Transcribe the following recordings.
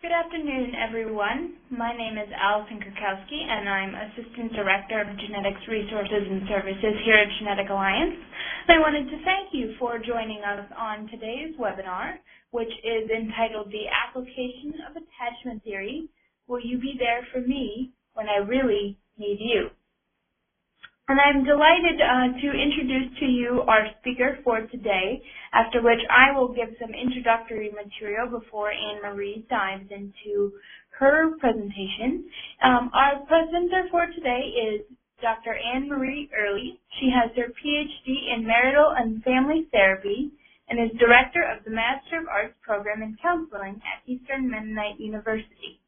Good afternoon, everyone. My name is Allison Kurkowski, and I'm Assistant Director of Genetics Resources and Services here at Genetic Alliance. And I wanted to thank you for joining us on today's webinar, which is entitled The Application of Attachment Theory. Will you be there for me when I really need you? And I'm delighted to introduce to you our speaker for today, after which I will give some introductory material before Annemarie dives into her presentation. Our presenter for today is Dr. Annmarie Early. She has her PhD in Marital and Family Therapy and is Director of the Master of Arts Program in Counseling at Eastern Mennonite University.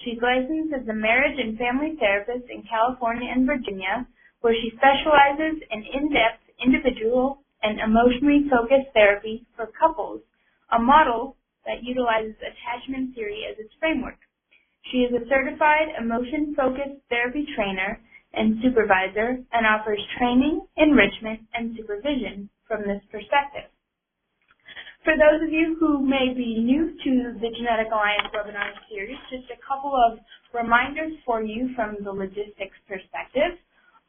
She's licensed as a marriage and family therapist in California and Virginia, where she specializes in in-depth individual and emotionally focused therapy for couples, a model that utilizes attachment theory as its framework. She is a certified emotion-focused therapy trainer and supervisor and offers training, enrichment, and supervision from this perspective. For those of you who may be new to the Genetic Alliance webinar series, just a couple of reminders for you from the logistics perspective.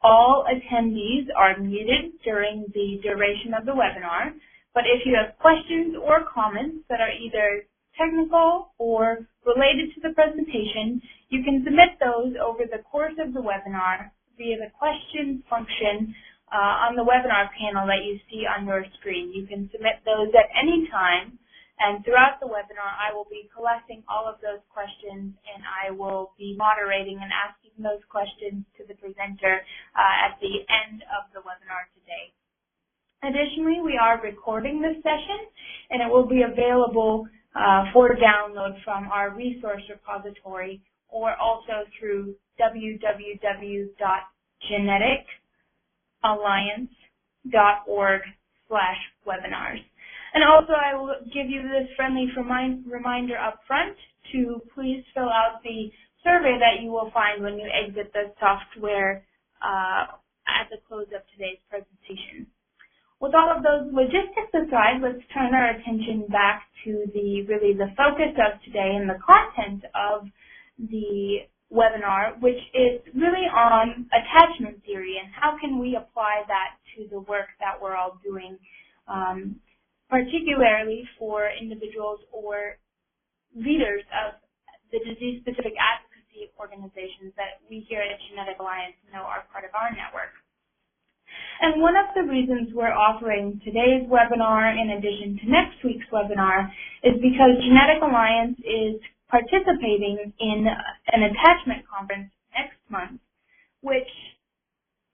All attendees are muted during the duration of the webinar, but if you have questions or comments that are either technical or related to the presentation, you can submit those over the course of the webinar via the questions function on the webinar panel that you see on your screen. You can submit those at any time, and throughout the webinar, I will be collecting all of those questions, and I will be moderating and asking those questions to the presenter at the end of the webinar today. Additionally, we are recording this session, and it will be available for download from our resource repository or also through www.geneticalalliance.org/webinars. And also, I will give you this friendly reminder up front to please fill out the survey that you will find when you exit the software at the close of today's presentation. With all of those logistics aside, let's turn our attention back to the focus of today and the content of the webinar, which is really on attachment theory and how can we apply that to the work that we're all doing, particularly for individuals or leaders of the disease-specific advocacy organizations that we here at Genetic Alliance know are part of our network. And one of the reasons we're offering today's webinar in addition to next week's webinar is because Genetic Alliance is participating in an attachment conference next month, which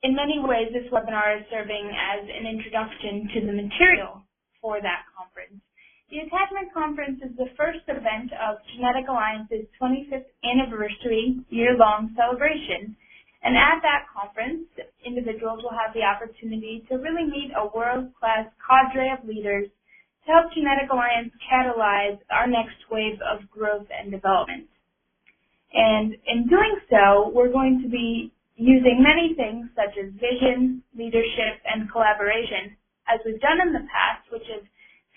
in many ways this webinar is serving as an introduction to the material for that conference. The Attachment Conference is the first event of Genetic Alliance's 25th anniversary year-long celebration. And at that conference, individuals will have the opportunity to really meet a world-class cadre of leaders to help Genetic Alliance catalyze our next wave of growth and development. And in doing so, we're going to be using many things such as vision, leadership, and collaboration, as we've done in the past, which has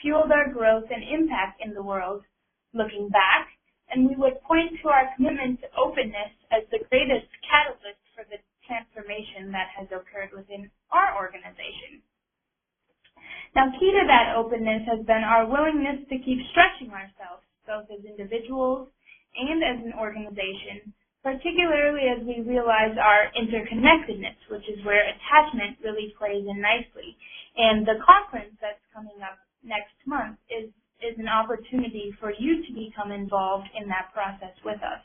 fueled our growth and impact in the world looking back, and we would point to our commitment to openness as the greatest catalyst for the transformation that has occurred within our organization. Now, key to that openness has been our willingness to keep stretching ourselves, both as individuals and as an organization, particularly as we realize our interconnectedness, which is where attachment really plays in nicely. And the conference that's coming up next month is an opportunity for you to become involved in that process with us.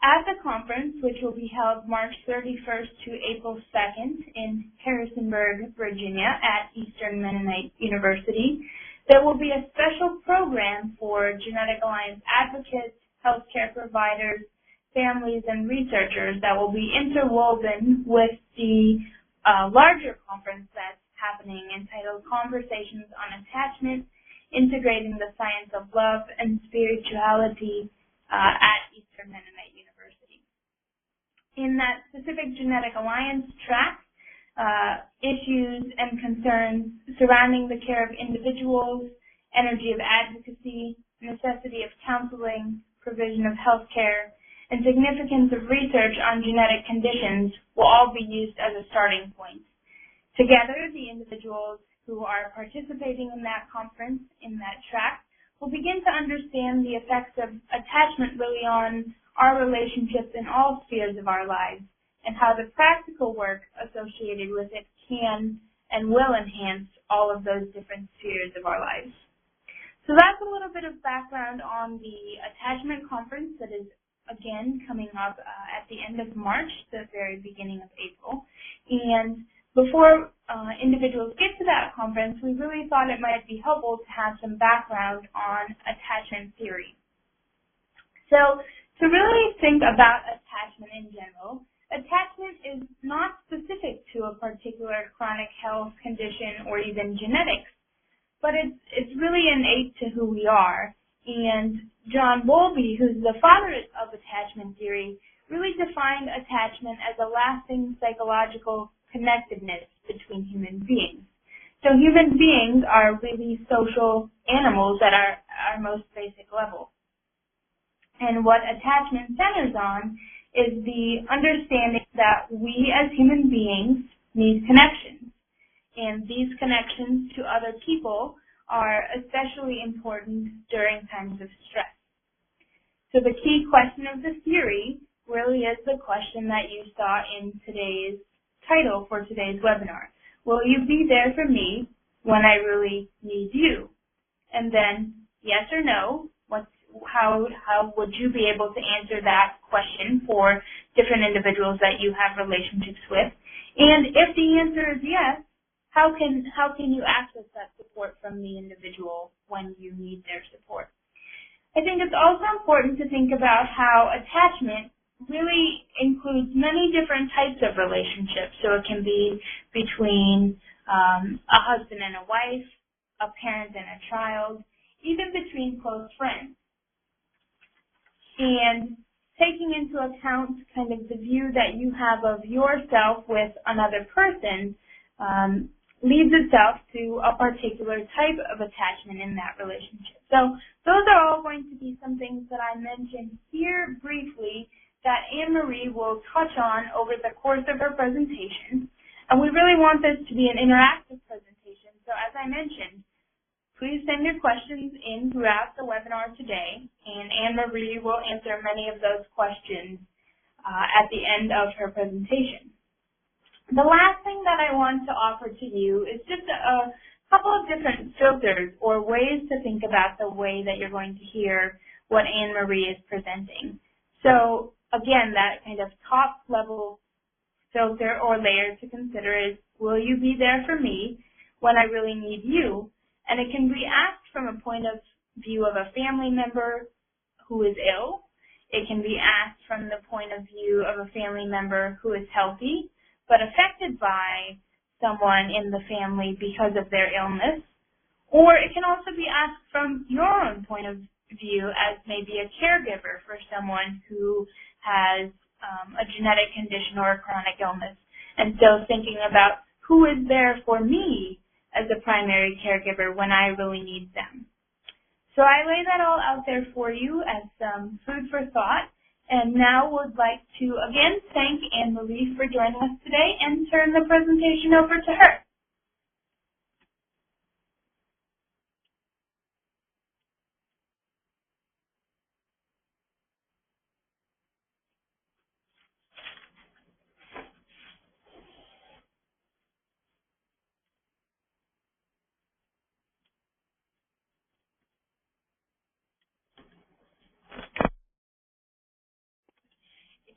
At the conference, which will be held March 31st to April 2nd in Harrisonburg, Virginia at Eastern Mennonite University, there will be a special program for Genetic Alliance advocates, healthcare providers, families, and researchers that will be interwoven with the larger conference that's happening entitled Conversations on Attachment, Integrating the Science of Love and Spirituality at Eastern Mennonite University. In that specific Genetic Alliance track, issues and concerns surrounding the care of individuals, energy of advocacy, necessity of counseling, provision of health care, and significance of research on genetic conditions will all be used as a starting point. Together, the individuals who are participating in that conference, in that track, will begin to understand the effects of attachment really on our relationships in all spheres of our lives, and how the practical work associated with it can and will enhance all of those different spheres of our lives. So that's a little bit of background on the attachment conference that is, again, coming up at the end of March, the very beginning of April. And before individuals get to that conference, we really thought it might be helpful to have some background on attachment theory. So to really think about attachment in general, attachment is not specific to a particular chronic health condition or even genetics, but it's really innate to who we are. And John Bowlby, who's the father of attachment theory, really defined attachment as a lasting psychological connectedness between human beings. So human beings are really social animals at our most basic level. And what attachment centers on is the understanding that we as human beings need connections. And these connections to other people are especially important during times of stress. So the key question of the theory really is the question that you saw in today's title for today's webinar. Will you be there for me when I really need you? And then yes or no, how would you be able to answer that question for different individuals that you have relationships with? And if the answer is yes, how can you access that support from the individual when you need their support? I think it's also important to think about how attachment really includes many different types of relationships. So it can be between a husband and a wife, a parent and a child, even between close friends. And taking into account kind of the view that you have of yourself with another person leads itself to a particular type of attachment in that relationship. So those are all going to be some things that I mentioned here briefly that Annmarie will touch on over the course of her presentation. And we really want this to be an interactive presentation. So as I mentioned, please send your questions in throughout the webinar today, and Annmarie will answer many of those questions at the end of her presentation. The last thing that I want to offer to you is just a couple of different filters or ways to think about the way that you're going to hear what Annmarie is presenting. So again, that kind of top level filter or layer to consider is, will you be there for me when I really need you? And it can be asked from a point of view of a family member who is ill. It can be asked from the point of view of a family member who is healthy but affected by someone in the family because of their illness. Or it can also be asked from your own point of view as maybe a caregiver for someone who has a genetic condition or a chronic illness. And so thinking about who is there for me as a primary caregiver when I really need them. So I lay that all out there for you as some food for thought, and now would like to again thank Annmarie for joining us today and turn the presentation over to her.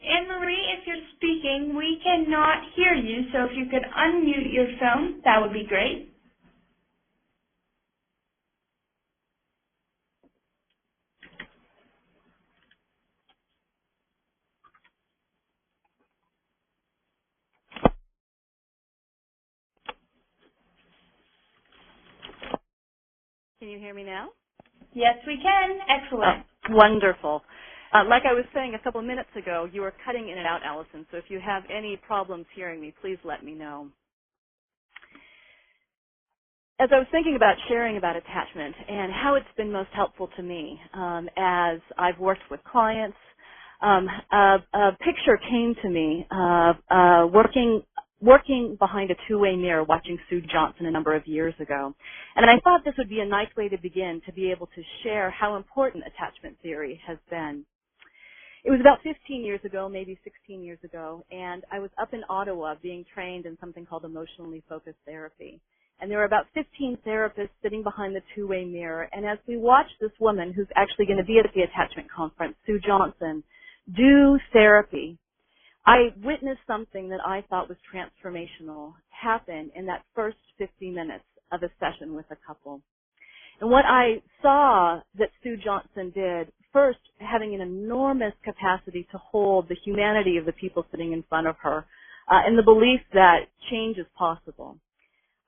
Annmarie, if you're speaking, we cannot hear you, so if you could unmute your phone, that would be great. Can you hear me now? Yes, we can. Excellent. Oh, wonderful. Like I was saying a couple minutes ago, you were cutting in and out, Allison, so if you have any problems hearing me, please let me know. as I was thinking about sharing about attachment and how it's been most helpful to me as I've worked with clients, a picture came to me of working behind a two-way mirror watching Sue Johnson a number of years ago. And I thought this would be a nice way to begin to be able to share how important attachment theory has been. It was about 15 years ago, maybe 16 years ago, and I was up in Ottawa being trained in something called emotionally focused therapy. And there were about 15 therapists sitting behind the two-way mirror. And as we watched this woman, who's actually going to be at the attachment conference, Sue Johnson, do therapy, I witnessed something that I thought was transformational happen in that first 50 minutes of a session with a couple. And what I saw that Sue Johnson did, first, having an enormous capacity to hold the humanity of the people sitting in front of her and the belief that change is possible.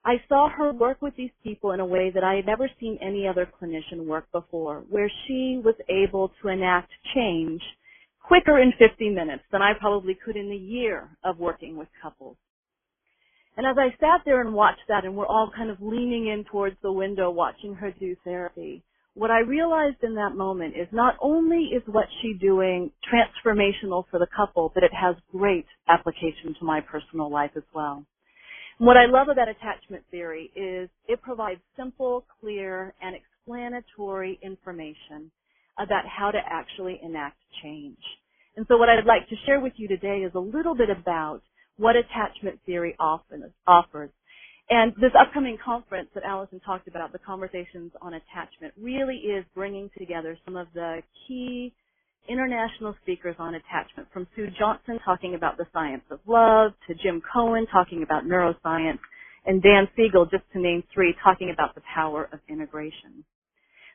I saw her work with these people in a way that I had never seen any other clinician work before, where she was able to enact change quicker in 50 minutes than I probably could in a year of working with couples. And as I sat there and watched that, and we're all kind of leaning in towards the window watching her do therapy, what I realized in that moment is not only is what she's doing transformational for the couple, but it has great application to my personal life as well. And what I love about attachment theory is it provides simple, clear, and explanatory information about how to actually enact change. And so what I'd like to share with you today is a little bit about what attachment theory offers. And this upcoming conference that Allison talked about, the Conversations on Attachment, really is bringing together some of the key international speakers on attachment, from Sue Johnson talking about the science of love, to Jim Cohen talking about neuroscience, and Dan Siegel, just to name three, talking about the power of integration.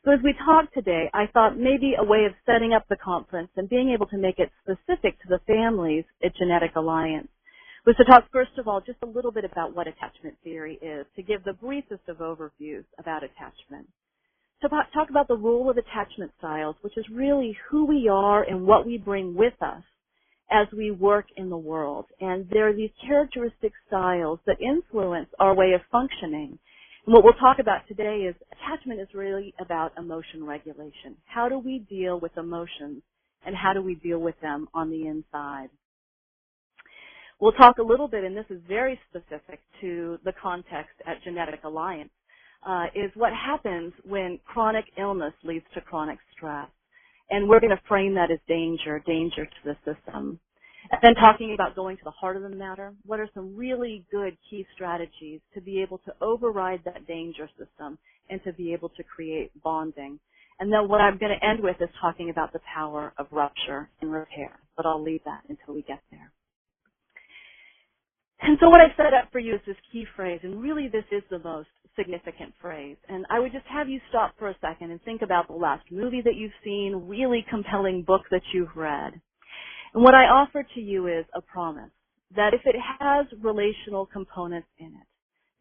So as we talk today, I thought maybe a way of setting up the conference and being able to make it specific to the families at Genetic Alliance was to talk, first of all, just a little bit about what attachment theory is, to give the briefest of overviews about attachment. To talk about the role of attachment styles, which is really who we are and what we bring with us as we work in the world. And there are these characteristic styles that influence our way of functioning. And what we'll talk about today is attachment is really about emotion regulation. How do we deal with emotions, and how do we deal with them on the inside? We'll talk a little bit, and this is very specific to the context at Genetic Alliance, is what happens when chronic illness leads to chronic stress. And we're going to frame that as danger to the system. And then talking about going to the heart of the matter, what are some really good key strategies to be able to override that danger system and to be able to create bonding. And then what I'm going to end with is talking about the power of rupture and repair, but I'll leave that until we get there. And so what I set up for you is this key phrase, and really this is the most significant phrase. And I would just have you stop for a second and think about the last movie that you've seen, really compelling book that you've read. And what I offer to you is a promise that if it has relational components in it,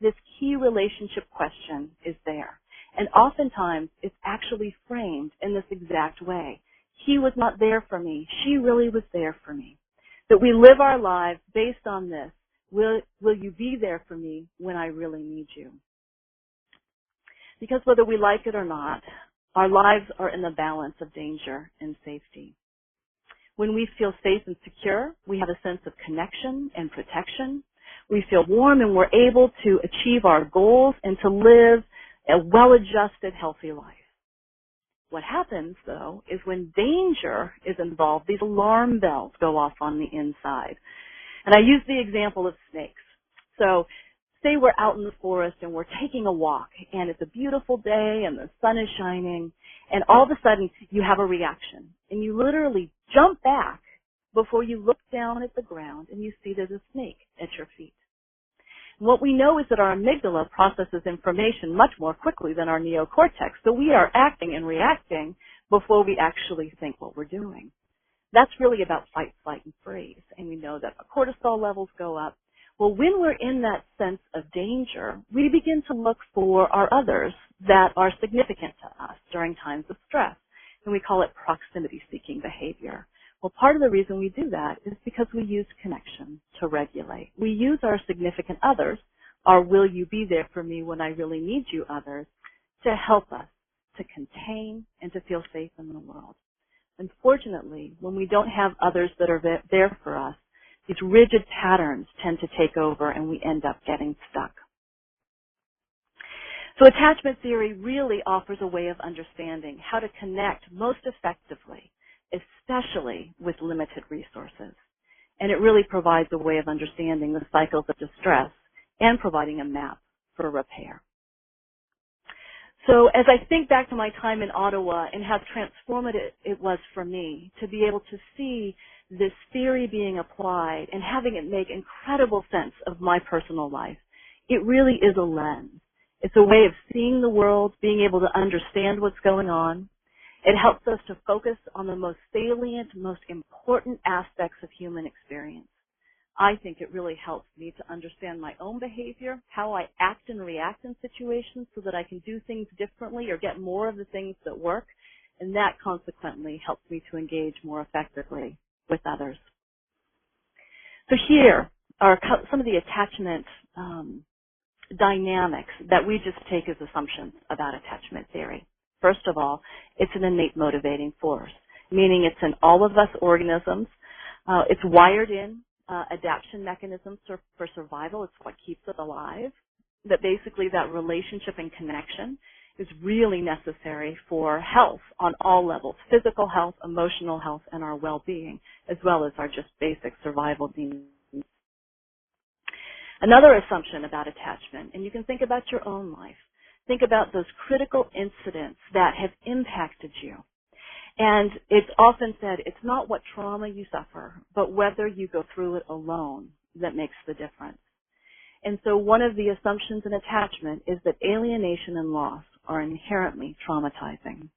this key relationship question is there. And oftentimes it's actually framed in this exact way. He was not there for me. She really was there for me. That we live our lives based on this. Will you be there for me when I really need you? Because whether we like it or not, our lives are in the balance of danger and safety. When we feel safe and secure, we have a sense of connection and protection. We feel warm and we're able to achieve our goals and to live a well-adjusted, healthy life. What happens, though, is when danger is involved, these alarm bells go off on the inside. And I use the example of snakes. So say we're out in the forest and we're taking a walk, and it's a beautiful day and the sun is shining, and all of a sudden you have a reaction. And you literally jump back before you look down at the ground and you see there's a snake at your feet. And what we know is that our amygdala processes information much more quickly than our neocortex, so we are acting and reacting before we actually think what we're doing. That's really about fight, flight, and freeze. And we know that our cortisol levels go up. Well, when we're in that sense of danger, we begin to look for our others that are significant to us during times of stress. And we call it proximity-seeking behavior. Well, part of the reason we do that is because we use connection to regulate. We use our significant others, our will you be there for me when I really need you others to help us to contain and to feel safe in the world. Unfortunately, when we don't have others that are there for us, these rigid patterns tend to take over and we end up getting stuck. So attachment theory really offers a way of understanding how to connect most effectively, especially with limited resources. And it really provides a way of understanding the cycles of distress and providing a map for repair. So as I think back to my time in Ottawa and how transformative it was for me to be able to see this theory being applied and having it make incredible sense of my personal life, it really is a lens. It's a way of seeing the world, being able to understand what's going on. It helps us to focus on the most salient, most important aspects of human experience. I think it really helps me to understand my own behavior, how I act and react in situations so that I can do things differently or get more of the things that work, and that consequently helps me to engage more effectively with others. So here are some of the attachment dynamics that we just take as assumptions about attachment theory. First of all, it's an innate motivating force, meaning it's in all of us organisms. It's wired in adaptation mechanisms for survival. It's what keeps us alive. That basically that relationship and connection is really necessary for health on all levels, physical health, emotional health, and our well-being, as well as our just basic survival needs. Another assumption about attachment, and you can think about your own life. Think about those critical incidents that have impacted you. And it's often said it's not what trauma you suffer, but whether you go through it alone that makes the difference. And so one of the assumptions in attachment is that alienation and loss are inherently traumatizing.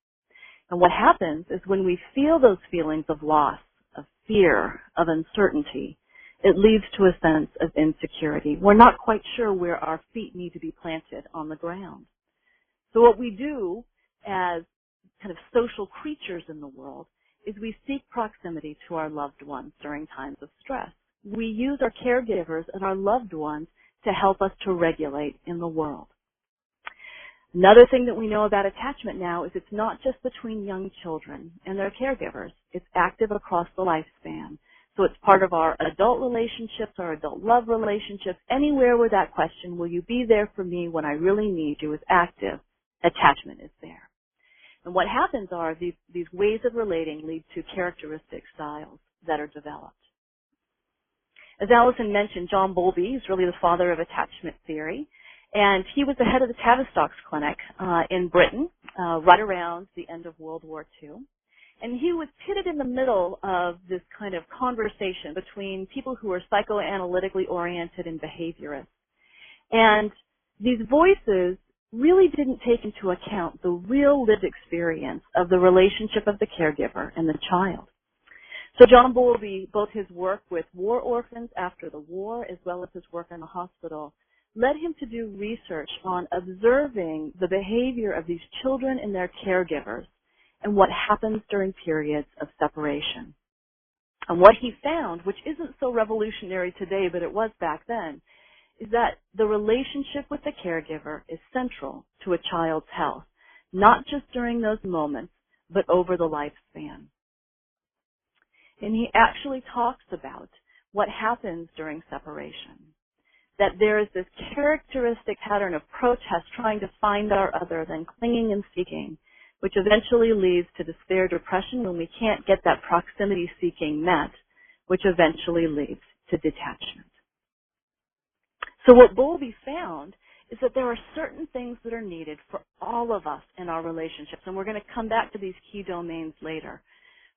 And what happens is when we feel those feelings of loss, of fear, of uncertainty, it leads to a sense of insecurity. We're not quite sure where our feet need to be planted on the ground. So what we do as kind of social creatures in the world is we seek proximity to our loved ones during times of stress. We use our caregivers and our loved ones to help us to regulate in the world. Another thing that we know about attachment now is it's not just between young children and their caregivers. It's active across the lifespan. So it's part of our adult relationships, our adult love relationships, anywhere where that question, will you be there for me when I really need you, is active, attachment is there. And what happens are these ways of relating lead to characteristic styles that are developed. As Allison mentioned, John Bowlby is really the father of attachment theory, and he was the head of the Tavistock Clinic in Britain right around the end of World War II. And he was pitted in the middle of this kind of conversation between people who are psychoanalytically oriented and behaviorists. And these voices really didn't take into account the real lived experience of the relationship of the caregiver and the child. So John Bowlby, both his work with war orphans after the war as well as his work in the hospital, led him to do research on observing the behavior of these children and their caregivers and what happens during periods of separation. And what he found, which isn't so revolutionary today, but it was back then, is that the relationship with the caregiver is central to a child's health, not just during those moments, but over the lifespan. And he actually talks about what happens during separation, that there is this characteristic pattern of protest trying to find our other, then clinging and seeking, which eventually leads to despair, depression when we can't get that proximity seeking met, which eventually leads to detachment. So what Bowlby found is that there are certain things that are needed for all of us in our relationships, and we're going to come back to these key domains later.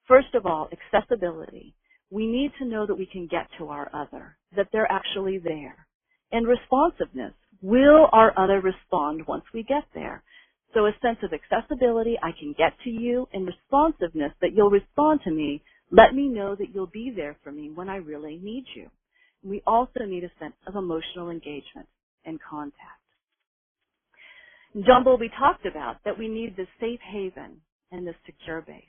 First of all, accessibility. We need to know that we can get to our other, that they're actually there. And responsiveness. Will our other respond once we get there? So a sense of accessibility, I can get to you, and responsiveness, that you'll respond to me. Let me know that you'll be there for me when I really need you. We also need a sense of emotional engagement and contact. John Bowlby talked about that we need this safe haven and this secure base.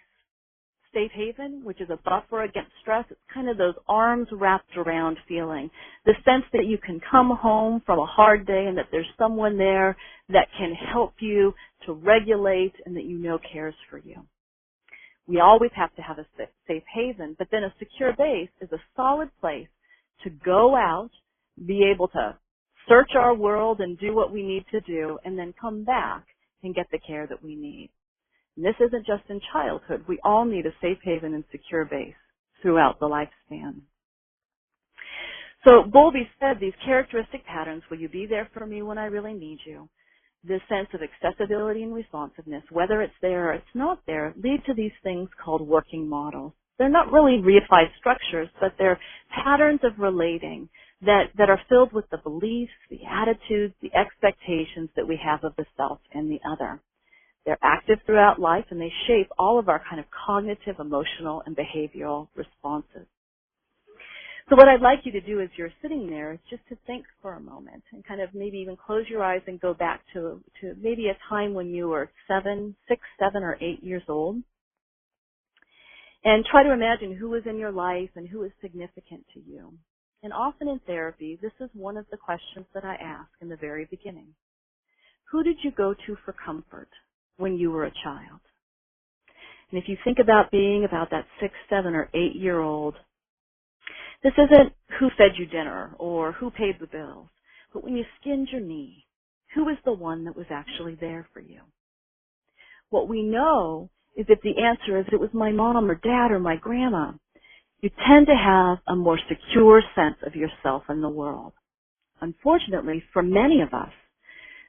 safe haven, which is a buffer against stress. It's kind of those arms wrapped around feeling, the sense that you can come home from a hard day and that there's someone there that can help you to regulate and that you know cares for you. We always have to have a safe haven, but then a secure base is a solid place to go out, be able to search our world and do what we need to do, and then come back and get the care that we need. And this isn't just in childhood. We all need a safe haven and secure base throughout the lifespan. So Bowlby said these characteristic patterns, will you be there for me when I really need you? This sense of accessibility and responsiveness, whether it's there or it's not there, lead to these things called working models. They're not really reified structures, but they're patterns of relating that are filled with the beliefs, the attitudes, the expectations that we have of the self and the other. They're active throughout life, and they shape all of our kind of cognitive, emotional, and behavioral responses. So what I'd like you to do as you're sitting there is just to think for a moment and kind of maybe even close your eyes and go back to maybe a time when you were 6, 7, or 8 years old. And try to imagine who was in your life and who was significant to you. And often in therapy, this is one of the questions that I ask in the very beginning. Who did you go to for comfort when you were a child? And if you think about being about that 6, 7, or 8-year-old, this isn't who fed you dinner or who paid the bills, but when you skinned your knee, who was the one that was actually there for you? What we know is if the answer is it was my mom or dad or my grandma, you tend to have a more secure sense of yourself in the world. Unfortunately, for many of us,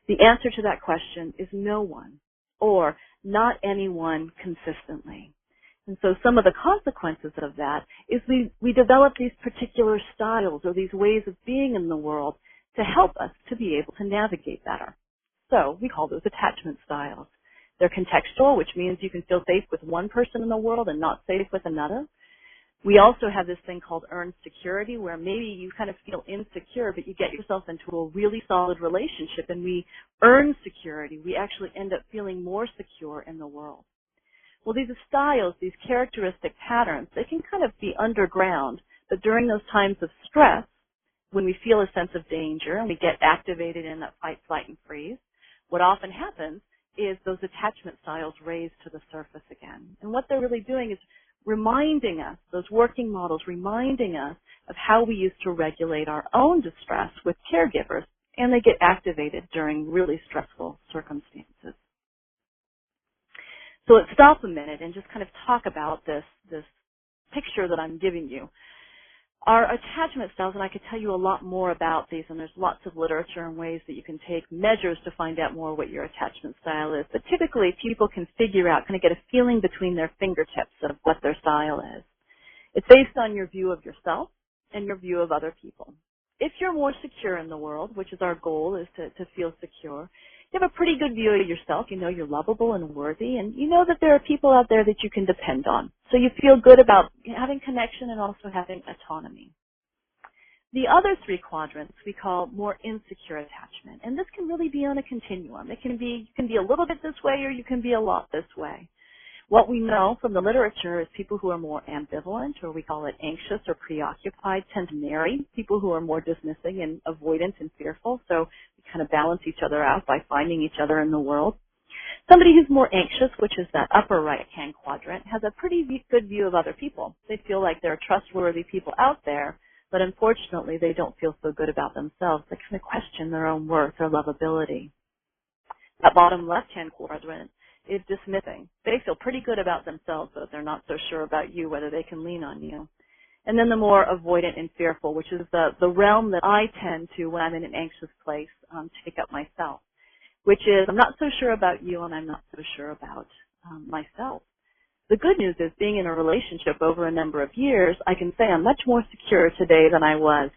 the answer to that question is no one or not anyone consistently. And so some of the consequences of that is we develop these particular styles or these ways of being in the world to help us to be able to navigate better. So we call those attachment styles. They're contextual, which means you can feel safe with one person in the world and not safe with another. We also have this thing called earned security, where maybe you kind of feel insecure, but you get yourself into a really solid relationship and we earn security. We actually end up feeling more secure in the world. Well, these styles, these characteristic patterns, they can kind of be underground, but during those times of stress, when we feel a sense of danger and we get activated in that fight, flight, and freeze, what often happens is those attachment styles raise to the surface again. And what they're really doing is reminding us, those working models reminding us of how we used to regulate our own distress with caregivers, and they get activated during really stressful circumstances. So let's stop a minute and just kind of talk about this picture that I'm giving you. Our attachment styles, and I could tell you a lot more about these, and there's lots of literature and ways that you can take measures to find out more what your attachment style is. But typically, people can figure out, kind of get a feeling between their fingertips of what their style is. It's based on your view of yourself and your view of other people. If you're more secure in the world, which is our goal, is to feel secure, you have a pretty good view of yourself. You know you're lovable and worthy, and you know that there are people out there that you can depend on. So you feel good about having connection and also having autonomy. The other 3 quadrants we call more insecure attachment, and this can really be on a continuum. You can be a little bit this way or you can be a lot this way. What we know from the literature is people who are more ambivalent, or we call it anxious or preoccupied, tend to marry people who are more dismissing and avoidant and fearful. So we kind of balance each other out by finding each other in the world. Somebody who's more anxious, which is that upper right-hand quadrant, has a pretty good view of other people. They feel like there are trustworthy people out there, but unfortunately they don't feel so good about themselves. They kind of question their own worth or lovability. That bottom left-hand quadrant is dismissing. They feel pretty good about themselves, but they're not so sure about you, whether they can lean on you. And then the more avoidant and fearful, which is the realm that I tend to, when I'm in an anxious place, take up myself, which is I'm not so sure about you and I'm not so sure about myself. The good news is, being in a relationship over a number of years, I can say I'm much more secure today than I was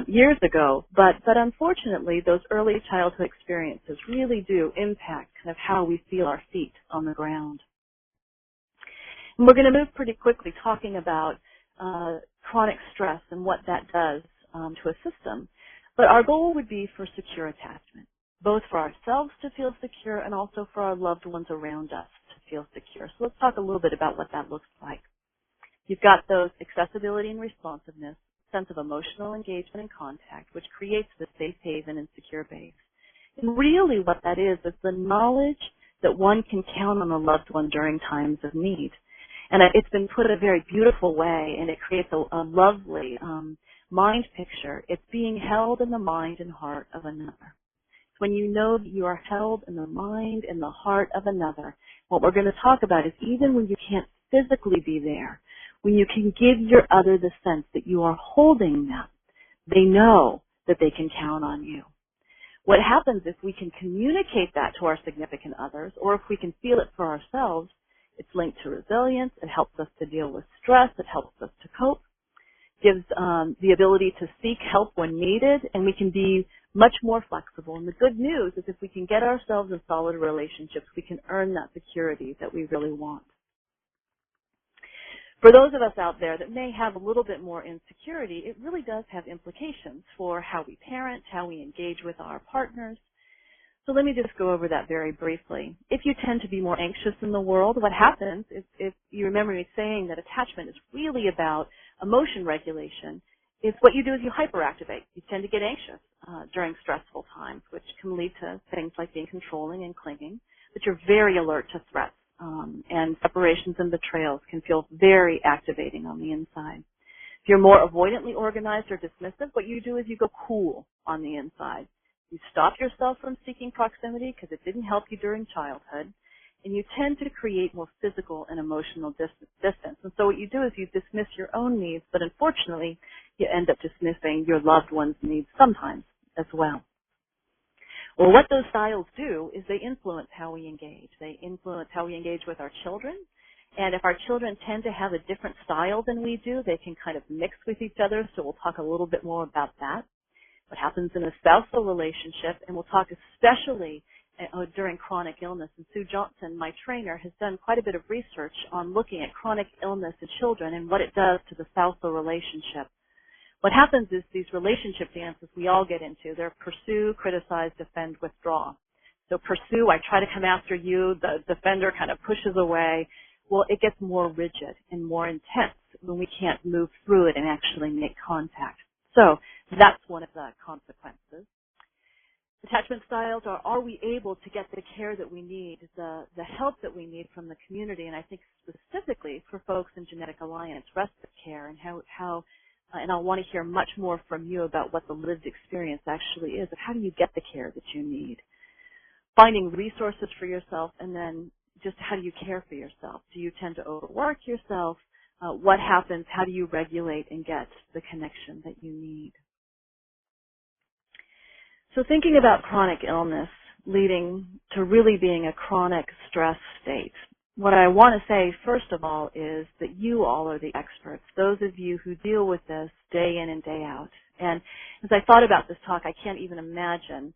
years ago, but unfortunately those early childhood experiences really do impact kind of how we feel our feet on the ground. And we're going to move pretty quickly talking about chronic stress and what that does to a system, but our goal would be for secure attachment, both for ourselves to feel secure and also for our loved ones around us to feel secure. So let's talk a little bit about what that looks like. You've got those accessibility and responsiveness, sense of emotional engagement and contact, which creates the safe haven and secure base. And really what that is the knowledge that one can count on a loved one during times of need. And it's been put in a very beautiful way, and it creates a lovely mind picture. It's being held in the mind and heart of another. When you know that you are held in the mind and the heart of another, what we're going to talk about is even when you can't physically be there, when you can give your other the sense that you are holding them, they know that they can count on you. What happens if we can communicate that to our significant others, or if we can feel it for ourselves, it's linked to resilience, it helps us to deal with stress, it helps us to cope, gives the ability to seek help when needed, and we can be much more flexible. And the good news is if we can get ourselves in solid relationships, we can earn that security that we really want. For those of us out there that may have a little bit more insecurity, it really does have implications for how we parent, how we engage with our partners. So let me just go over that very briefly. If you tend to be more anxious in the world, what happens is, if you remember me saying that attachment is really about emotion regulation, is what you do is you hyperactivate. You tend to get anxious during stressful times, which can lead to things like being controlling and clinging, but you're very alert to threats. And separations and betrayals can feel very activating on the inside. If you're more avoidantly organized or dismissive, what you do is you go cool on the inside. You stop yourself from seeking proximity because it didn't help you during childhood, and you tend to create more physical and emotional distance. And so what you do is you dismiss your own needs, but unfortunately, you end up dismissing your loved one's needs sometimes as well. Well, what those styles do is they influence how we engage. They influence how we engage with our children. And if our children tend to have a different style than we do, they can kind of mix with each other. So we'll talk a little bit more about that. What happens in a spousal relationship, and we'll talk especially during chronic illness. And Sue Johnson, my trainer, has done quite a bit of research on looking at chronic illness in children and what it does to the spousal relationship. What happens is these relationship dances we all get into, they're pursue, criticize, defend, withdraw. So pursue, I try to come after you, the defender kind of pushes away. Well, it gets more rigid and more intense when we can't move through it and actually make contact. So that's one of the consequences. Attachment styles are we able to get the care that we need, the help that we need from the community, and I think specifically for folks in Genetic Alliance, respite care, and how and I'll want to hear much more from you about what the lived experience actually is, of how do you get the care that you need. Finding resources for yourself, and then just how do you care for yourself? Do you tend to overwork yourself? What happens? How do you regulate and get the connection that you need? So thinking about chronic illness leading to really being a chronic stress state, what I want to say, first of all, is that you all are the experts, those of you who deal with this day in and day out. And as I thought about this talk, I can't even imagine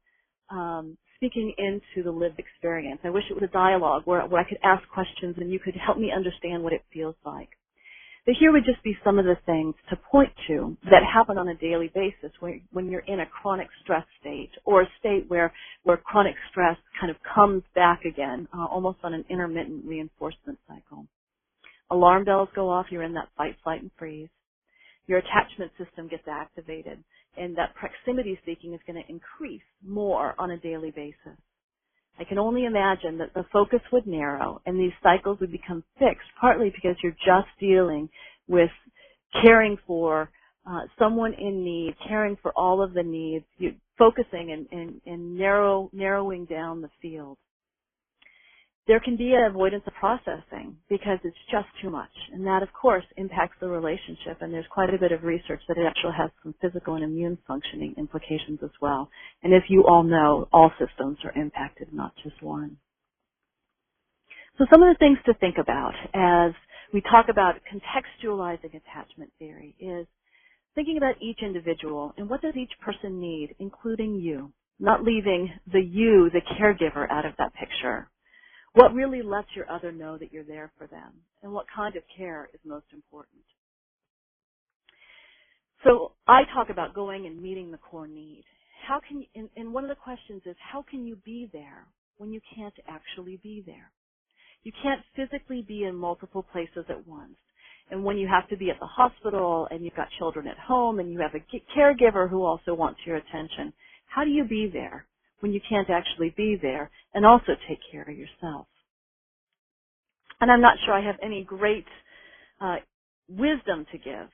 speaking into the lived experience. I wish it was a dialogue where I could ask questions and you could help me understand what it feels like. But here would just be some of the things to point to that happen on a daily basis when you're in a chronic stress state, or a state where chronic stress kind of comes back again, almost on an intermittent reinforcement cycle. Alarm bells go off, you're in that fight, flight, and freeze. Your attachment system gets activated, and that proximity seeking is going to increase more on a daily basis. I can only imagine that the focus would narrow and these cycles would become fixed, partly because you're just dealing with caring for someone in need, caring for all of the needs, you're focusing and narrowing down the field. There can be an avoidance of processing because it's just too much, and that, of course, impacts the relationship, and there's quite a bit of research that it actually has some physical and immune functioning implications as well. And if you all know, all systems are impacted, not just one. So some of the things to think about as we talk about contextualizing attachment theory is thinking about each individual and what does each person need, including you, not leaving the you, the caregiver, out of that picture. What really lets your other know that you're there for them, and what kind of care is most important. So I talk about going and meeting the core need. How can you, and one of the questions is, how can you be there when you can't actually be there? You can't physically be in multiple places at once. And when you have to be at the hospital and you've got children at home and you have a caregiver who also wants your attention, how do you be there when you can't actually be there and also take care of yourself? And I'm not sure I have any great wisdom to give,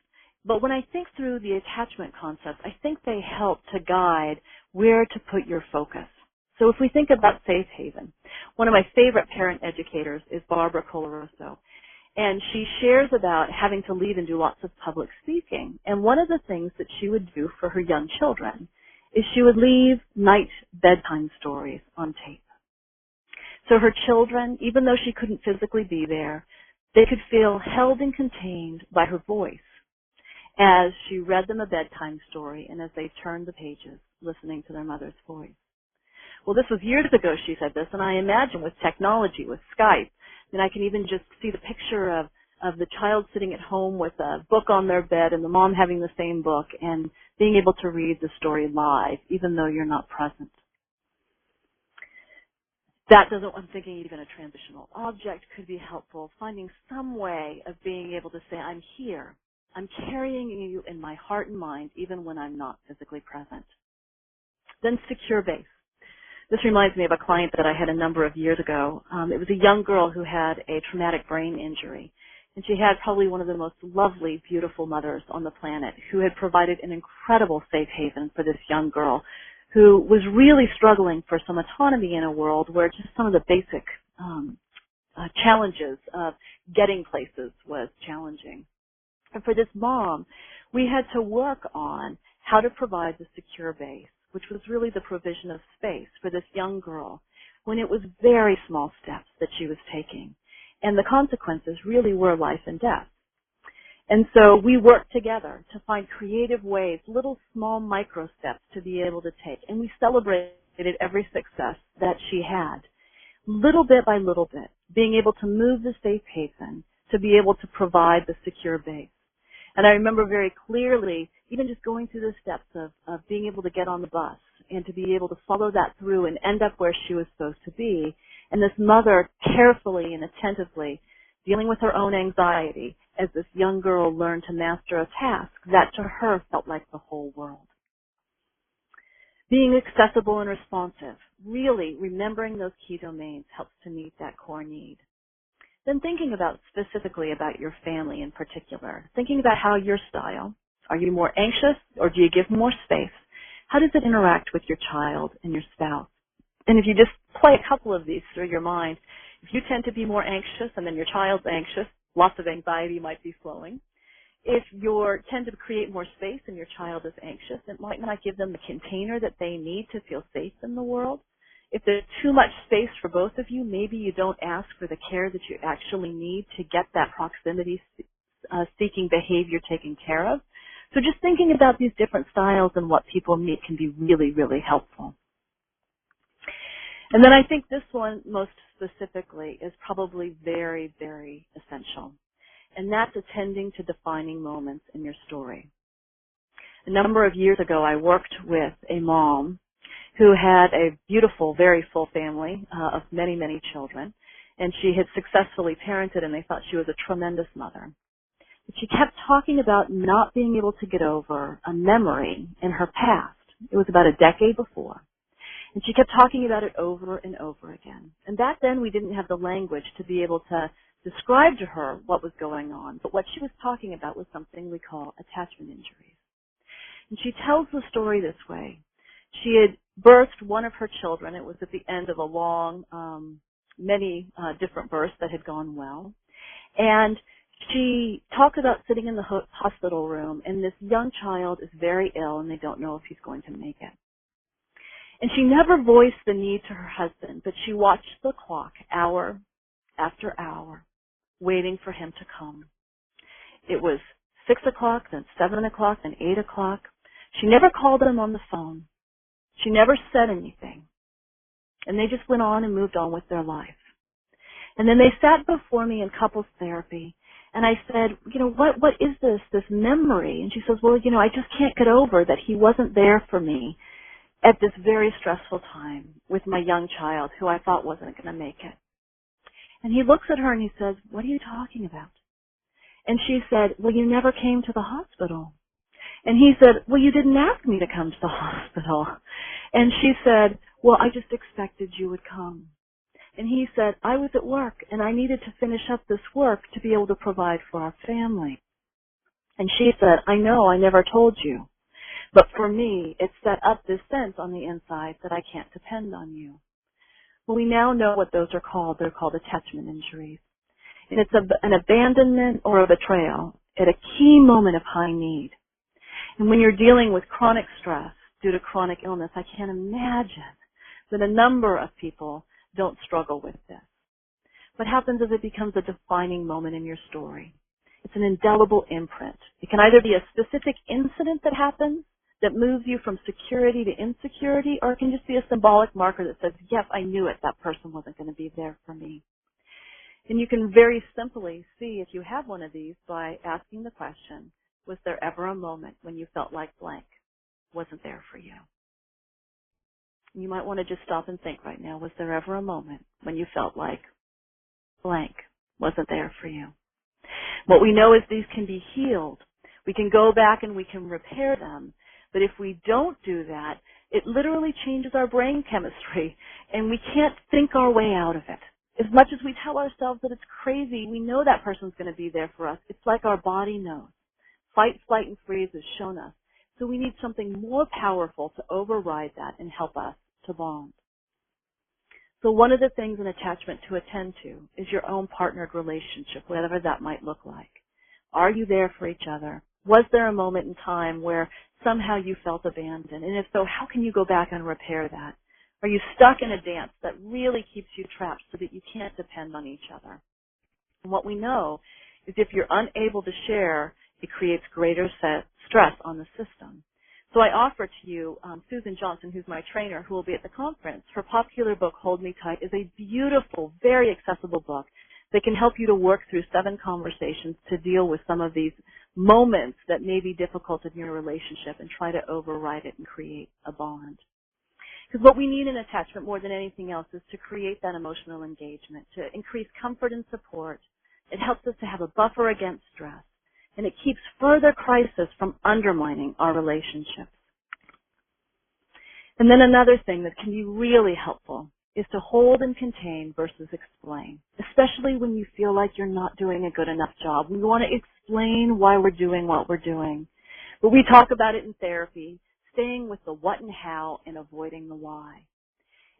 but when I think through the attachment concepts, I think they help to guide where to put your focus. So if we think about safe haven, one of my favorite parent educators is Barbara Colaroso. And she shares about having to lead and do lots of public speaking. And one of the things that she would do for her young children is she would leave night bedtime stories on tape. So her children, even though she couldn't physically be there, they could feel held and contained by her voice as she read them a bedtime story and as they turned the pages, listening to their mother's voice. Well, this was years ago she said this, and I imagine with technology, with Skype, and I can even just see the picture of the child sitting at home with a book on their bed and the mom having the same book and being able to read the story live, even though you're not present. I'm thinking even a transitional object could be helpful, finding some way of being able to say, I'm here. I'm carrying you in my heart and mind, even when I'm not physically present. Then secure base. This reminds me of a client that I had a number of years ago. It was a young girl who had a traumatic brain injury. And she had probably one of the most lovely, beautiful mothers on the planet who had provided an incredible safe haven for this young girl who was really struggling for some autonomy in a world where just some of the basic challenges of getting places was challenging. And for this mom, we had to work on how to provide the secure base, which was really the provision of space for this young girl when it was very small steps that she was taking. And the consequences really were life and death. And so we worked together to find creative ways, little small micro steps to be able to take. And we celebrated every success that she had, little bit by little bit, being able to move the safe haven to be able to provide the secure base. And I remember very clearly even just going through the steps of being able to get on the bus and to be able to follow that through and end up where she was supposed to be. And this mother carefully and attentively dealing with her own anxiety as this young girl learned to master a task that to her felt like the whole world. Being accessible and responsive, really remembering those key domains helps to meet that core need. Then thinking about specifically about your family in particular, thinking about how your style, are you more anxious or do you give more space? How does it interact with your child and your spouse? And if you just play a couple of these through your mind, if you tend to be more anxious and then your child's anxious, lots of anxiety might be flowing. If you tend to create more space and your child is anxious, it might not give them the container that they need to feel safe in the world. If there's too much space for both of you, maybe you don't ask for the care that you actually need to get that proximity seeking behavior taken care of. So just thinking about these different styles and what people need can be really, really helpful. And then I think this one most specifically is probably very, very essential. And that's attending to defining moments in your story. A number of years ago, I worked with a mom who had a beautiful, very full family of many, many children. And she had successfully parented, and they thought she was a tremendous mother. But she kept talking about not being able to get over a memory in her past. It was about a decade before. And she kept talking about it over and over again. And back then, we didn't have the language to be able to describe to her what was going on. But what she was talking about was something we call attachment injuries. And she tells the story this way. She had birthed one of her children. It was at the end of a long, many different births that had gone well. And she talked about sitting in the hospital room, and this young child is very ill, and they don't know if he's going to make it. And she never voiced the need to her husband, but she watched the clock hour after hour, waiting for him to come. It was 6 o'clock, then 7 o'clock, then 8 o'clock. She never called him on the phone. She never said anything. And they just went on and moved on with their life. And then they sat before me in couples therapy, and I said, what is this memory? And she says, well, I just can't get over that he wasn't there for me at this very stressful time with my young child who I thought wasn't going to make it. And he looks at her and he says, "What are you talking about?" And she said, "Well, you never came to the hospital." And he said, "Well, you didn't ask me to come to the hospital." And she said, "Well, I just expected you would come." And he said, "I was at work and I needed to finish up this work to be able to provide for our family." And she said, "I know, I never told you. But for me, it set up this sense on the inside that I can't depend on you." Well, we now know what those are called. They're called attachment injuries. And it's an abandonment or a betrayal at a key moment of high need. And when you're dealing with chronic stress due to chronic illness, I can't imagine that a number of people don't struggle with this. What happens is it becomes a defining moment in your story. It's an indelible imprint. It can either be a specific incident that happens that moves you from security to insecurity, or it can just be a symbolic marker that says, "Yes, I knew it. That person wasn't going to be there for me." And you can very simply see if you have one of these by asking the question, was there ever a moment when you felt like blank wasn't there for you? You might want to just stop and think right now, was there ever a moment when you felt like blank wasn't there for you? What we know is these can be healed. We can go back and we can repair them. But if we don't do that, it literally changes our brain chemistry, and we can't think our way out of it. As much as we tell ourselves that it's crazy, we know that person's going to be there for us. It's like our body knows. Fight, flight, and freeze has shown us. So we need something more powerful to override that and help us to bond. So one of the things in attachment to attend to is your own partnered relationship, whatever that might look like. Are you there for each other? Was there a moment in time where somehow you felt abandoned? And if so, how can you go back and repair that? Are you stuck in a dance that really keeps you trapped so that you can't depend on each other? And what we know is if you're unable to share, it creates greater stress on the system. So I offer to you Susan Johnson, who's my trainer, who will be at the conference. Her popular book, Hold Me Tight, is a beautiful, very accessible book that can help you to work through 7 conversations to deal with some of these moments that may be difficult in your relationship and try to override it and create a bond. Because what we need in attachment more than anything else is to create that emotional engagement, to increase comfort and support. It helps us to have a buffer against stress, and it keeps further crisis from undermining our relationships. And then another thing that can be really helpful is to hold and contain versus explain, especially when you feel like you're not doing a good enough job. We want to explain why we're doing what we're doing. But we talk about it in therapy, staying with the what and how and avoiding the why.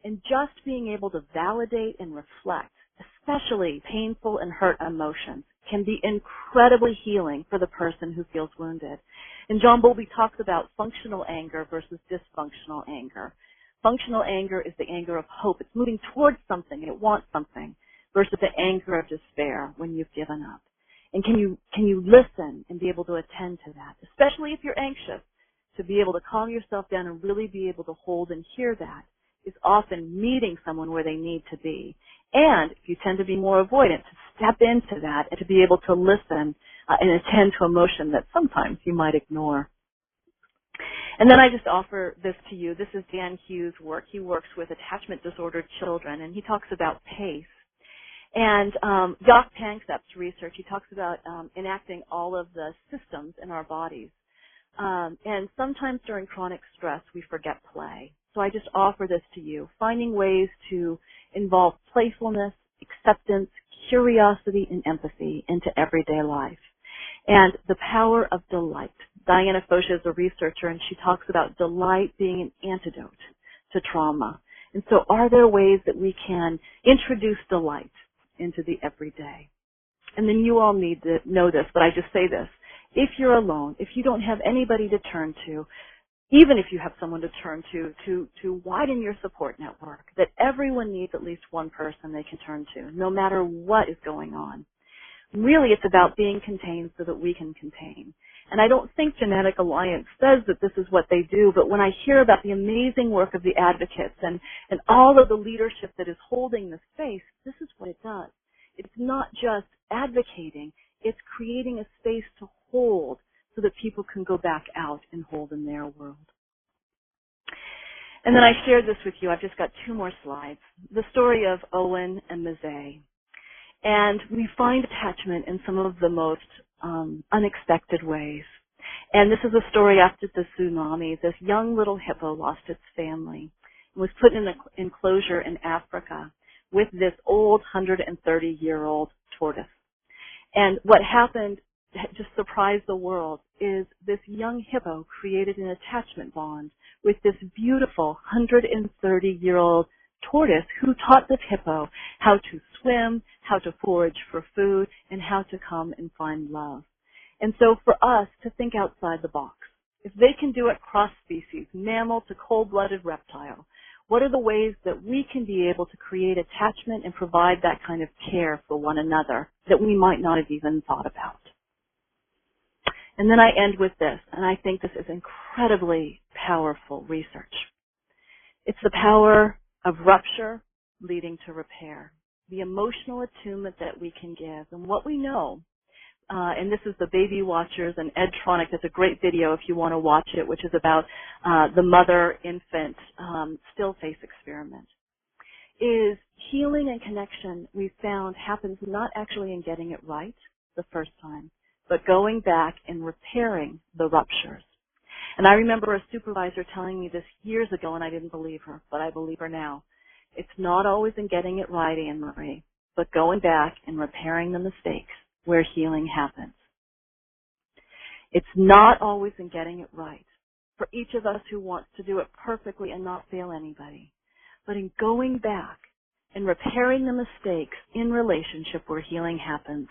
And just being able to validate and reflect, especially painful and hurt emotions, can be incredibly healing for the person who feels wounded. And John Bowlby talks about functional anger versus dysfunctional anger. Functional anger is the anger of hope. It's moving towards something and it wants something, versus the anger of despair when you've given up. And can you listen and be able to attend to that, especially if you're anxious, to be able to calm yourself down and really be able to hold and hear that is often meeting someone where they need to be. And if you tend to be more avoidant, to step into that and to be able to listen and attend to emotion that sometimes you might ignore. And then I just offer this to you. This is Dan Hughes' work. He works with attachment disordered children, and he talks about PACE. And Jock Panksepp's research, he talks about enacting all of the systems in our bodies. And sometimes during chronic stress, we forget play. So I just offer this to you, finding ways to involve playfulness, acceptance, curiosity, and empathy into everyday life. And the power of delight. Diana Fosha is a researcher, and she talks about delight being an antidote to trauma. And so are there ways that we can introduce delight into the everyday? And then you all need to know this, but I just say this. If you're alone, if you don't have anybody to turn to, even if you have someone to turn to widen your support network, that everyone needs at least one person they can turn to, no matter what is going on. Really, it's about being contained so that we can contain. And I don't think Genetic Alliance says that this is what they do, but when I hear about the amazing work of the advocates and all of the leadership that is holding the space, this is what it does. It's not just advocating, it's creating a space to hold so that people can go back out and hold in their world. And then I shared this with you. I've just got 2 more slides. The story of Owen and Mzee. And we find attachment in some of the most unexpected ways. And this is a story after the tsunami. This young little hippo lost its family and was put in an enclosure in Africa with this old 130-year-old tortoise. And what happened that just surprised the world is this young hippo created an attachment bond with this beautiful 130-year-old tortoise who taught this hippo how to swim, how to forage for food, and how to come and find love. And so for us to think outside the box, if they can do it cross-species, mammal to cold-blooded reptile, what are the ways that we can be able to create attachment and provide that kind of care for one another that we might not have even thought about? And then I end with this, and I think this is incredibly powerful research. It's the power of rupture leading to repair, the emotional attunement that we can give. And what we know, and this is the Baby Watchers and Edtronic, there's a great video if you want to watch it, which is about the mother-infant still face experiment, is healing and connection we found happens not actually in getting it right the first time, but going back and repairing the ruptures. And I remember a supervisor telling me this years ago, and I didn't believe her, but I believe her now. It's not always in getting it right, Annemarie, but going back and repairing the mistakes where healing happens. It's not always in getting it right for each of us who wants to do it perfectly and not fail anybody, but in going back and repairing the mistakes in relationship where healing happens,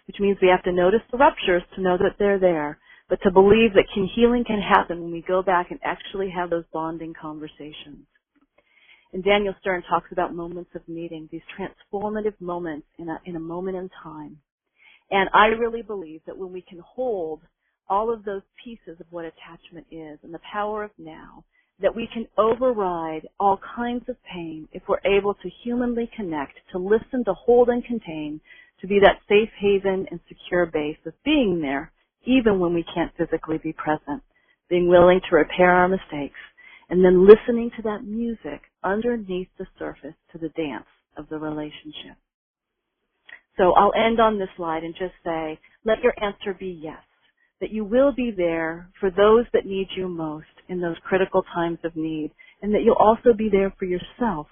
which means we have to notice the ruptures to know that they're there, but to believe that healing can happen when we go back and actually have those bonding conversations. And Daniel Stern talks about moments of meeting, these transformative moments in a moment in time. And I really believe that when we can hold all of those pieces of what attachment is and the power of now, that we can override all kinds of pain if we're able to humanly connect, to listen, to hold and contain, to be that safe haven and secure base of being there, even when we can't physically be present, being willing to repair our mistakes, and then listening to that music underneath the surface to the dance of the relationship. So I'll end on this slide and just say, let your answer be yes, that you will be there for those that need you most in those critical times of need, and that you'll also be there for yourself,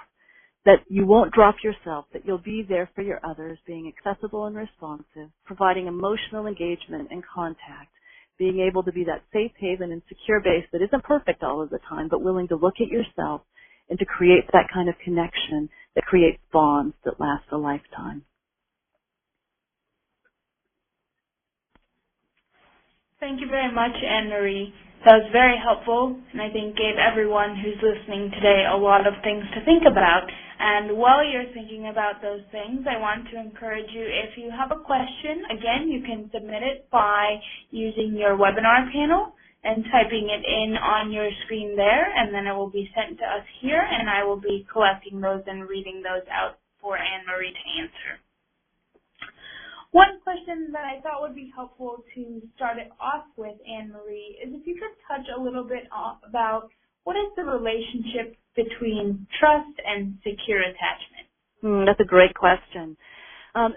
that you won't drop yourself, that you'll be there for your others, being accessible and responsive, providing emotional engagement and contact, being able to be that safe haven and secure base that isn't perfect all of the time, but willing to look at yourself and to create that kind of connection that creates bonds that last a lifetime. Thank you very much, Annemarie. That was very helpful, and I think gave everyone who's listening today a lot of things to think about. And while you're thinking about those things, I want to encourage you, if you have a question, again, you can submit it by using your webinar panel and typing it in on your screen there, and then it will be sent to us here, and I will be collecting those and reading those out for Annemarie to answer. One question that I thought would be helpful to start it off with, Annemarie, is if you could touch a little bit about what is the relationship between trust and secure attachment? That's a great question.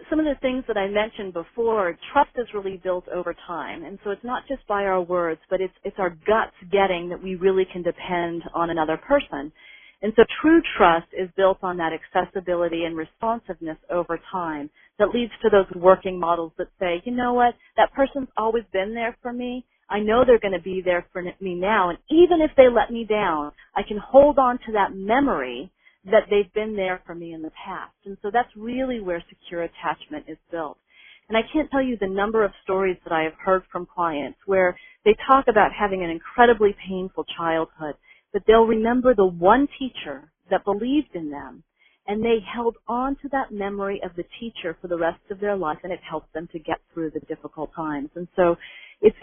Some of the things that I mentioned before, trust is really built over time. And so it's not just by our words, but it's our guts getting that we really can depend on another person. And so true trust is built on that accessibility and responsiveness over time that leads to those working models that say, you know what, that person's always been there for me. I know they're going to be there for me now. And even if they let me down, I can hold on to that memory that they've been there for me in the past. And so that's really where secure attachment is built. And I can't tell you the number of stories that I have heard from clients where they talk about having an incredibly painful childhood, but they'll remember the one teacher that believed in them, and they held on to that memory of the teacher for the rest of their life, and it helped them to get through the difficult times. And so it's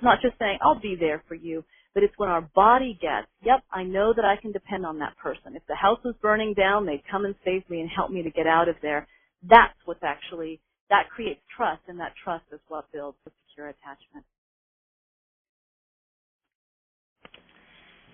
not just saying, I'll be there for you, but it's when our body gets, yep, I know that I can depend on that person. If the house was burning down, they'd come and save me and help me to get out of there. That's what's actually, that creates trust, and that trust is what builds the secure attachment.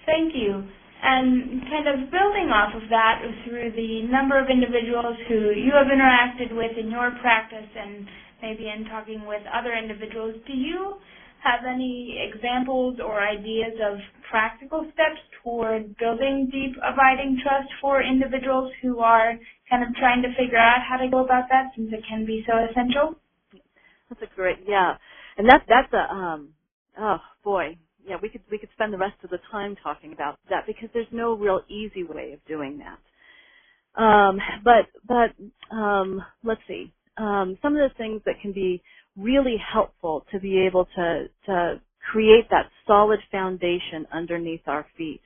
Thank you. And kind of building off of that through the number of individuals who you have interacted with in your practice and maybe in talking with other individuals, do you have any examples or ideas of practical steps toward building deep, abiding trust for individuals who are kind of trying to figure out how to go about that, since it can be so essential? That's a great, yeah. And that's a, oh boy, yeah, we could spend the rest of the time talking about that, because there's no real easy way of doing that. Let's see. Some of the things that can be really helpful to be able to create that solid foundation underneath our feet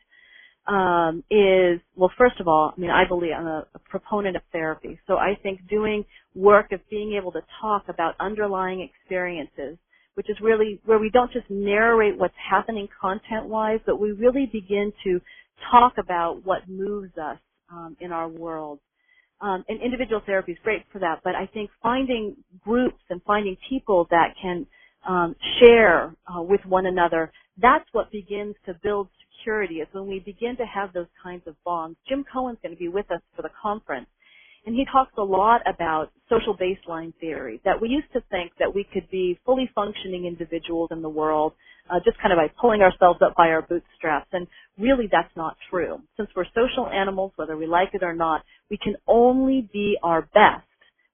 is, well, first of all, I mean, I believe I'm a proponent of therapy. So I think doing work of being able to talk about underlying experiences, which is really where we don't just narrate what's happening content-wise, but we really begin to talk about what moves us in our world. And individual therapy is great for that, but I think finding groups and finding people that can share with one another, that's what begins to build security, is when we begin to have those kinds of bonds. Jim Cohen's going to be with us for the conference, and he talks a lot about social baseline theory, that we used to think that we could be fully functioning individuals in the world just kind of by pulling ourselves up by our bootstraps, and really that's not true. Since we're social animals, whether we like it or not, we can only be our best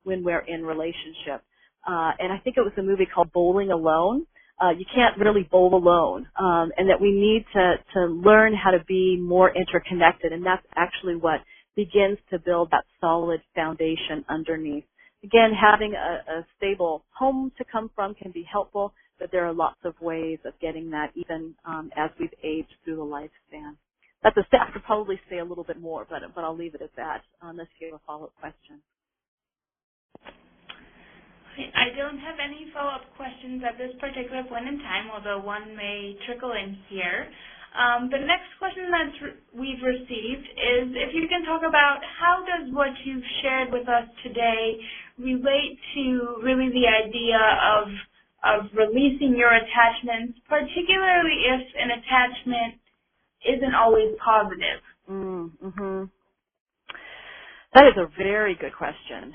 when we're in relationship. And I think it was a movie called Bowling Alone. You can't really bowl alone, and that we need to learn how to be more interconnected, and that's actually what begins to build that solid foundation underneath. Again, having a stable home to come from can be helpful, but there are lots of ways of getting that even as we've aged through the lifespan. That's a staff could probably say a little bit more, but I'll leave it at that unless you have a follow-up question. I don't have any follow-up questions at this particular point in time, although one may trickle in here. The next question that we've received is if you can talk about how does what you've shared with us today relate to really the idea of releasing your attachments, particularly if an attachment isn't always positive? Mm-hmm. That is a very good question.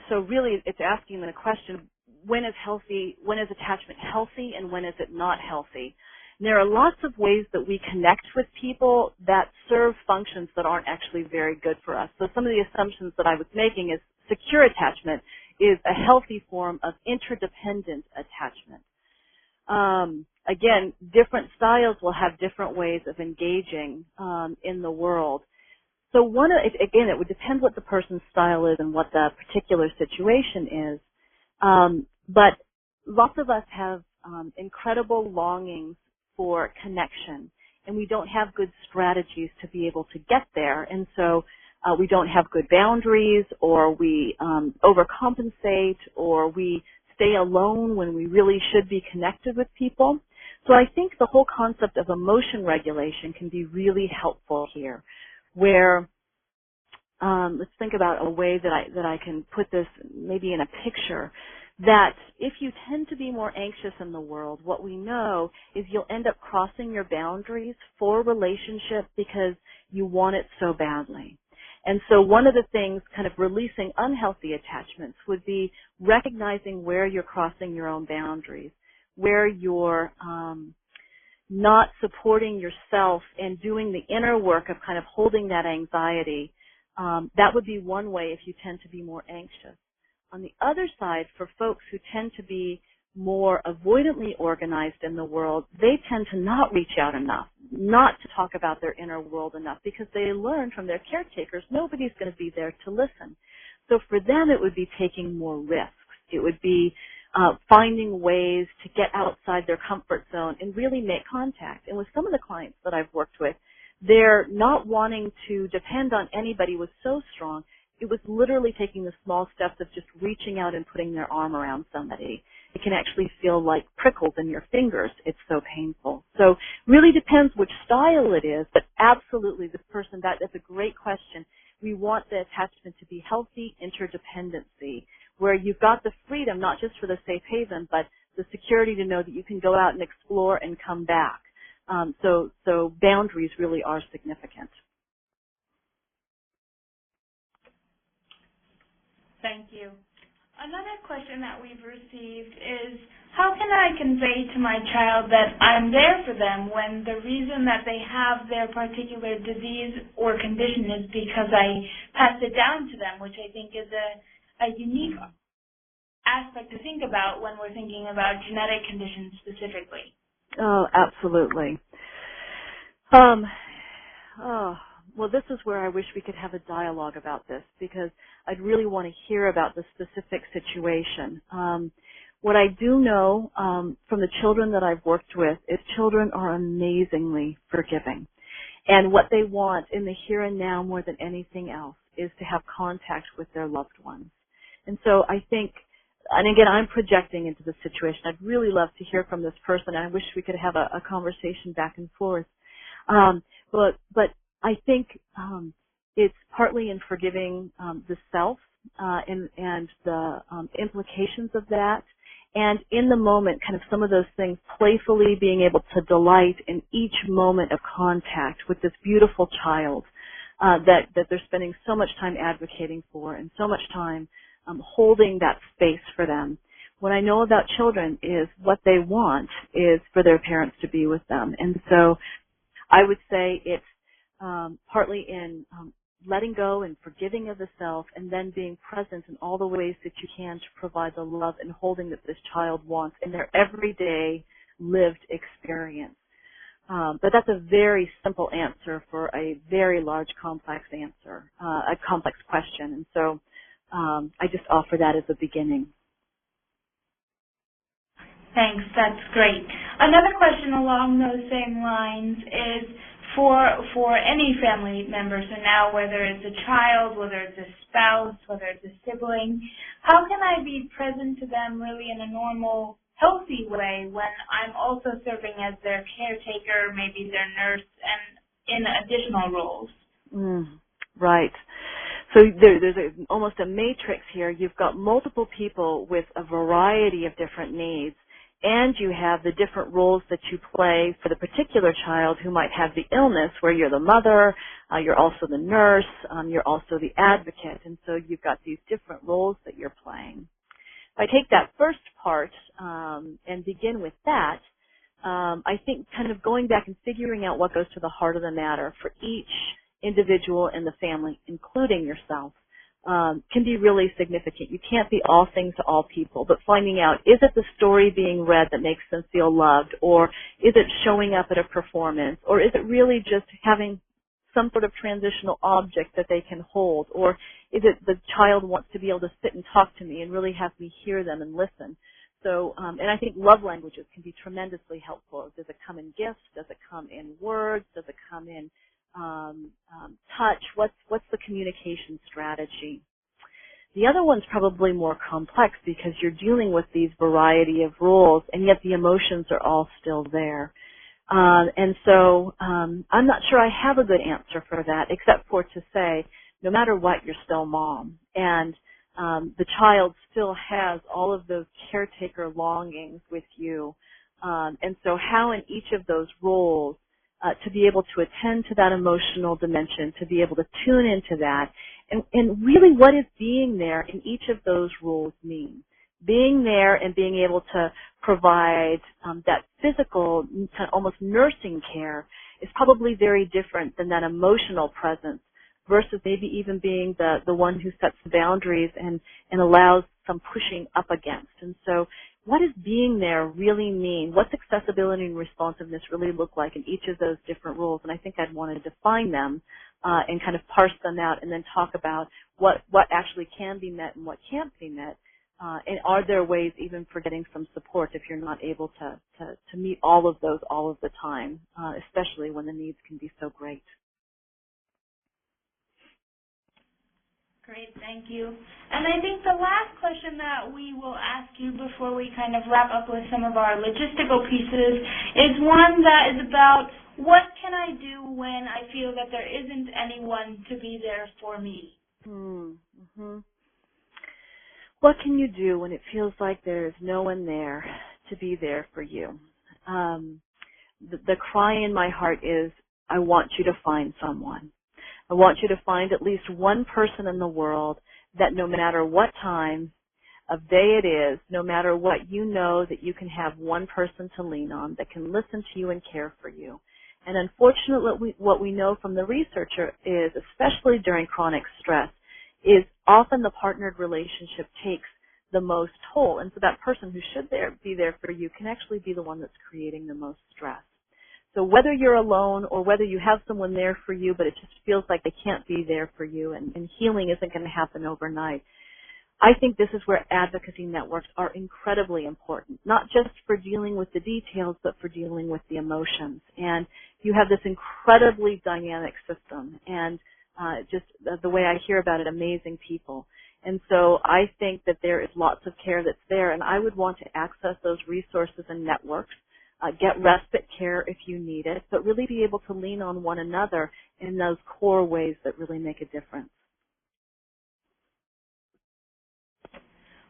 So really it's asking the question, when is attachment healthy and when is it not healthy? And there are lots of ways that we connect with people that serve functions that aren't actually very good for us. So some of the assumptions that I was making is secure attachment is a healthy form of interdependent attachment. Again, different styles will have different ways of engaging in the world. So again, it would depend what the person's style is and what the particular situation is. But lots of us have incredible longings for connection, and we don't have good strategies to be able to get there. And so we don't have good boundaries, or we overcompensate, or we stay alone when we really should be connected with people. So I think the whole concept of emotion regulation can be really helpful here, where let's think about a way that I can put this maybe in a picture, that if you tend to be more anxious in the world, what we know is you'll end up crossing your boundaries for relationship because you want it so badly. And so one of the things, kind of releasing unhealthy attachments, would be recognizing where you're crossing your own boundaries, where you're not supporting yourself and doing the inner work of kind of holding that anxiety. That would be one way if you tend to be more anxious. On the other side, for folks who tend to be more avoidantly organized in the world, they tend to not reach out enough, not to talk about their inner world enough, because they learn from their caretakers nobody's going to be there to listen. So for them, it would be taking more risks. It would be finding ways to get outside their comfort zone and really make contact. And with some of the clients that I've worked with, their not wanting to depend on anybody was so strong, it was literally taking the small steps of just reaching out and putting their arm around somebody. It can actually feel like prickles in your fingers. It's so painful. So really depends which style it is, but absolutely this person, that's a great question. We want the attachment to be healthy interdependency, where you've got the freedom, not just for the safe haven, but the security to know that you can go out and explore and come back. So boundaries really are significant. Thank you. Another question that we've received is, how can I convey to my child that I'm there for them when the reason that they have their particular disease or condition is because I passed it down to them, which I think is a unique aspect to think about when we're thinking about genetic conditions specifically. Oh, absolutely. Well, this is where I wish we could have a dialogue about this, because I'd really want to hear about the specific situation. What I do know from the children that I've worked with is children are amazingly forgiving. And what they want in the here and now more than anything else is to have contact with their loved ones. And so I think, and again, I'm projecting into the situation. I'd really love to hear from this person, and I wish we could have a conversation back and forth. But I think it's partly in forgiving the self and the implications of that, and in the moment, kind of some of those things, playfully being able to delight in each moment of contact with this beautiful child that they're spending so much time advocating for and so much time holding that space for them. What I know about children is what they want is for their parents to be with them, and so I would say it's partly in letting go and forgiving of the self, and then being present in all the ways that you can to provide the love and holding that this child wants in their everyday lived experience. But that's a very simple answer for a very large, complex answer, a complex question. And so I just offer that as a beginning. Thanks, that's great. Another question along those same lines is, for any family member, so now whether it's a child, whether it's a spouse, whether it's a sibling, how can I be present to them really in a normal, healthy way when I'm also serving as their caretaker, maybe their nurse, and in additional roles? Right. So there's almost a matrix here. You've got multiple people with a variety of different needs, and you have the different roles that you play for the particular child who might have the illness, where you're the mother, you're also the nurse, you're also the advocate, and so you've got these different roles that you're playing. If I take that first part and begin with that, I think kind of going back and figuring out what goes to the heart of the matter for each individual in the family, including yourself, can be really significant. You can't be all things to all people, but finding out, is it the story being read that makes them feel loved, or is it showing up at a performance, or is it really just having some sort of transitional object that they can hold, or is it the child wants to be able to sit and talk to me and really have me hear them and listen? So, and I think love languages can be tremendously helpful. Does it come in gifts? Does it come in words? Does it come in touch? What's the communication strategy? The other one's probably more complex because you're dealing with these variety of roles, and yet the emotions are all still there. And so I'm not sure I have a good answer for that, except for to say, no matter what, you're still mom. And the child still has all of those caretaker longings with you. And so how in each of those roles to be able to attend to that emotional dimension, to be able to tune into that, and really what is being there in each of those roles mean. Being there and being able to provide that physical, almost nursing care is probably very different than that emotional presence versus maybe even being the one who sets the boundaries and allows some pushing up against. And so what does being there really mean? What's accessibility and responsiveness really look like in each of those different roles? And I think I'd want to define them and kind of parse them out and then talk about what actually can be met and what can't be met. And are there ways even for getting some support if you're not able to meet all of those all of the time, especially when the needs can be so great? Great, thank you. And I think the last question that we will ask you before we kind of wrap up with some of our logistical pieces is one that is about, what can I do when I feel that there isn't anyone to be there for me? Mm-hmm. What can you do when it feels like there is no one there to be there for you? the cry in my heart is, I want you to find someone. I want you to find at least one person in the world that no matter what time of day it is, no matter what, you know that you can have one person to lean on that can listen to you and care for you. And unfortunately, what we know from the researcher is, especially during chronic stress, is often the partnered relationship takes the most toll. And so that person who should be there for you can actually be the one that's creating the most stress. So whether you're alone or whether you have someone there for you, but it just feels like they can't be there for you and healing isn't going to happen overnight, I think this is where advocacy networks are incredibly important, not just for dealing with the details, but for dealing with the emotions. And you have this incredibly dynamic system, and just the way I hear about it, amazing people. And so I think that there is lots of care that's there, and I would want to access those resources and networks, get respite care if you need it, but really be able to lean on one another in those core ways that really make a difference.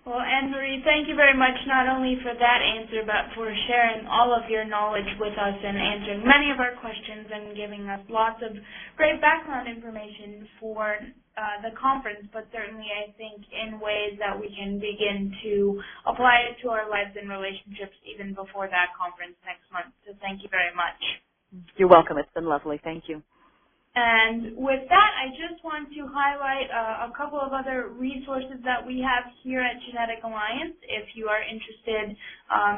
Well, Annmarie, thank you very much not only for that answer, but for sharing all of your knowledge with us and answering many of our questions and giving us lots of great background information for the conference, but certainly I think in ways that we can begin to apply it to our lives and relationships even before that conference next month. So thank you very much. You're welcome. It's been lovely. Thank you. And with that, I just want to highlight a couple of other resources that we have here at Genetic Alliance if you are interested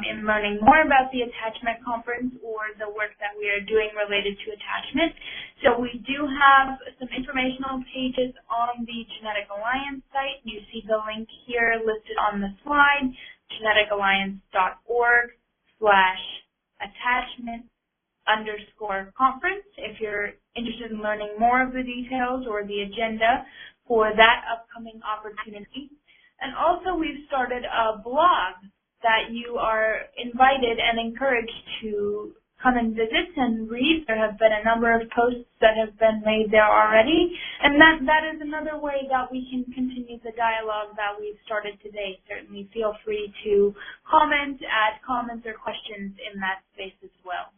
in learning more about the Attachment Conference or the work that we are doing related to attachment. So we do have some informational pages on the Genetic Alliance site. You see the link here listed on the slide, geneticalliance.org/attachment_conference if you're interested in learning more of the details or the agenda for that upcoming opportunity. And also we've started a blog that you are invited and encouraged to come and visit and read. There have been a number of posts that have been made there already, and that is another way that we can continue the dialogue that we've started today. Certainly feel free to comment, add comments or questions in that space as well.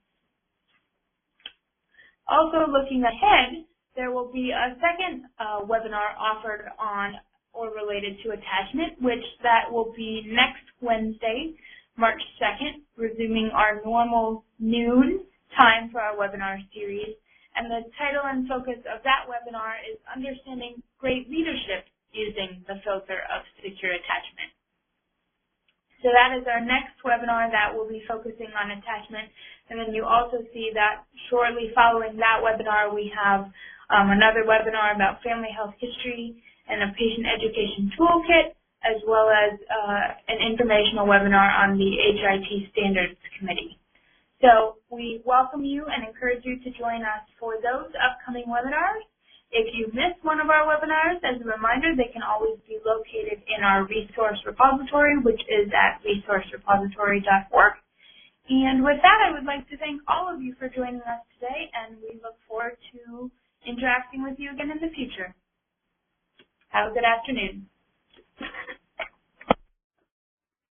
Also looking ahead, there will be a second webinar offered on or related to attachment, which that will be next Wednesday, March 2nd, resuming our normal noon time for our webinar series. And the title and focus of that webinar is Understanding Great Leadership Using the Filter of Secure Attachment. So that is our next webinar that will be focusing on attachment. And then you also see that shortly following that webinar, we have another webinar about family health history and a patient education toolkit, as well as an informational webinar on the HIT Standards Committee. So we welcome you and encourage you to join us for those upcoming webinars. If you missed one of our webinars, as a reminder, they can always be located in our resource repository, which is at resourcerepository.org. And with that, I would like to thank all of you for joining us today, and we look forward to interacting with you again in the future. Have a good afternoon.